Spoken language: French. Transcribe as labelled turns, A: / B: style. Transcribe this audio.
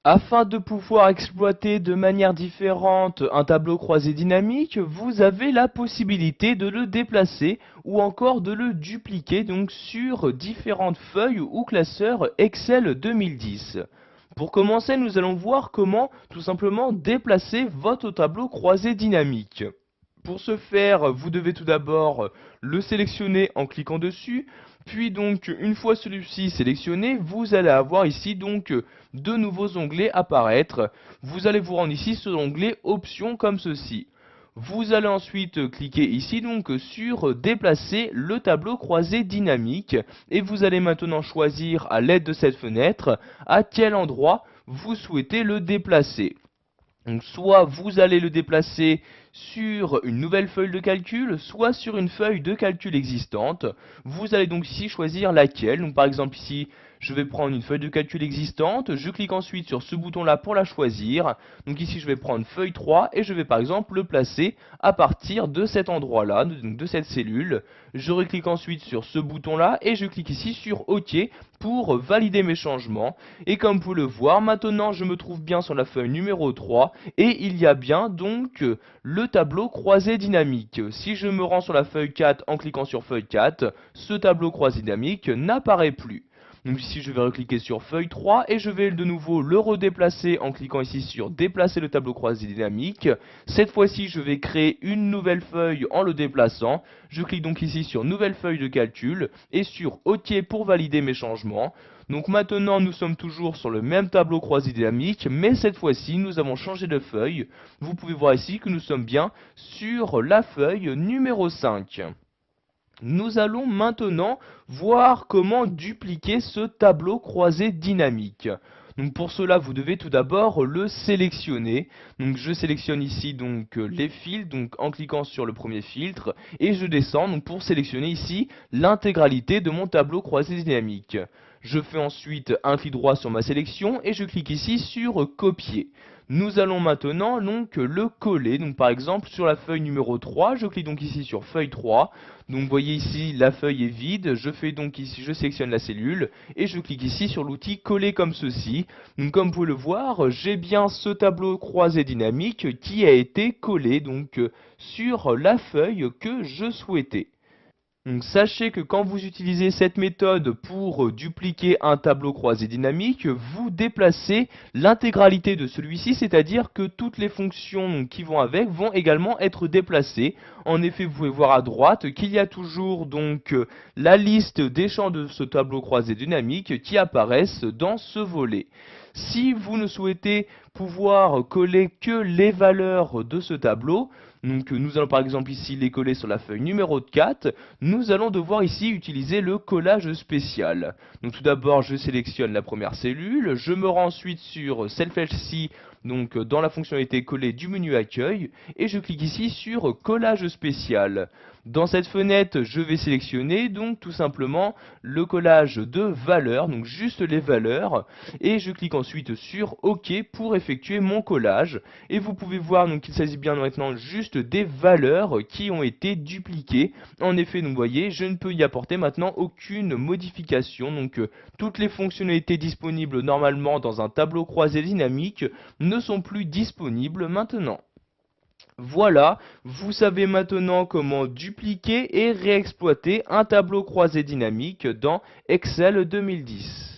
A: Afin de pouvoir exploiter de manière différente un tableau croisé dynamique, vous avez la possibilité de le déplacer ou encore de le dupliquer donc sur différentes feuilles ou classeurs Excel 2010. Pour commencer, nous allons voir comment tout simplement déplacer votre tableau croisé dynamique. Pour ce faire, vous devez tout d'abord le sélectionner en cliquant dessus, puis donc une fois celui-ci sélectionné, vous allez avoir ici donc deux nouveaux onglets apparaître. Vous allez vous rendre ici sur l'onglet Options comme ceci. Vous allez ensuite cliquer ici donc sur déplacer le tableau croisé dynamique et vous allez maintenant choisir à l'aide de cette fenêtre à quel endroit vous souhaitez le déplacer. Donc soit vous allez le déplacer sur une nouvelle feuille de calcul, soit sur une feuille de calcul existante. Vous allez donc ici choisir laquelle. Donc par exemple ici, je vais prendre une feuille de calcul existante. Je clique ensuite sur ce bouton-là pour la choisir. Donc ici, je vais prendre feuille 3 et je vais par exemple le placer à partir de cet endroit-là, donc de cette cellule. Je reclique ensuite sur ce bouton-là et je clique ici sur OK pour valider mes changements. Et comme vous pouvez le voir, maintenant je me trouve bien sur la feuille numéro 3 et il y a bien donc le tableau croisé dynamique. Si je me rends sur la feuille 4 en cliquant sur feuille 4, ce tableau croisé dynamique n'apparaît plus. Donc ici je vais recliquer sur feuille 3 et je vais de nouveau le redéplacer en cliquant ici sur déplacer le tableau croisé dynamique. Cette fois-ci je vais créer une nouvelle feuille en le déplaçant. Je clique donc ici sur nouvelle feuille de calcul et sur OK pour valider mes changements. Donc maintenant nous sommes toujours sur le même tableau croisé dynamique, mais cette fois-ci nous avons changé de feuille. Vous pouvez voir ici que nous sommes bien sur la feuille numéro 5. Nous allons maintenant voir comment dupliquer ce tableau croisé dynamique. Donc pour cela, vous devez tout d'abord le sélectionner. Donc je sélectionne ici donc les fils, donc en cliquant sur le premier filtre, et je descends donc pour sélectionner ici l'intégralité de mon tableau croisé dynamique. Je fais ensuite un clic droit sur ma sélection et je clique ici sur copier. Nous allons maintenant donc le coller, donc par exemple sur la feuille numéro 3, je clique donc ici sur feuille 3, donc vous voyez ici la feuille est vide, je fais donc ici, je sélectionne la cellule et je clique ici sur l'outil coller comme ceci. Donc comme vous pouvez le voir, j'ai bien ce tableau croisé dynamique qui a été collé donc sur la feuille que je souhaitais. Donc sachez que quand vous utilisez cette méthode pour dupliquer un tableau croisé dynamique, vous déplacez l'intégralité de celui-ci, c'est-à-dire que toutes les fonctions qui vont avec vont également être déplacées. En effet, vous pouvez voir à droite qu'il y a toujours donc la liste des champs de ce tableau croisé dynamique qui apparaissent dans ce volet. Si vous ne souhaitez pouvoir coller que les valeurs de ce tableau, donc nous allons par exemple ici les coller sur la feuille numéro 4, nous allons devoir ici utiliser le collage spécial. Donc tout d'abord je sélectionne la première cellule, je me rends ensuite sur cette flèche-ci, donc dans la fonctionnalité coller du menu accueil, et je clique ici sur collage spécial. Dans cette fenêtre, je vais sélectionner donc tout simplement le collage de valeurs, donc juste les valeurs, et je clique ensuite sur OK pour effectuer mon collage. Et vous pouvez voir donc qu'il s'agit bien maintenant juste des valeurs qui ont été dupliquées. En effet, donc vous voyez, je ne peux y apporter maintenant aucune modification. Donc toutes les fonctionnalités disponibles normalement dans un tableau croisé dynamique ne sont plus disponibles maintenant. Voilà, vous savez maintenant comment dupliquer et réexploiter un tableau croisé dynamique dans Excel 2010.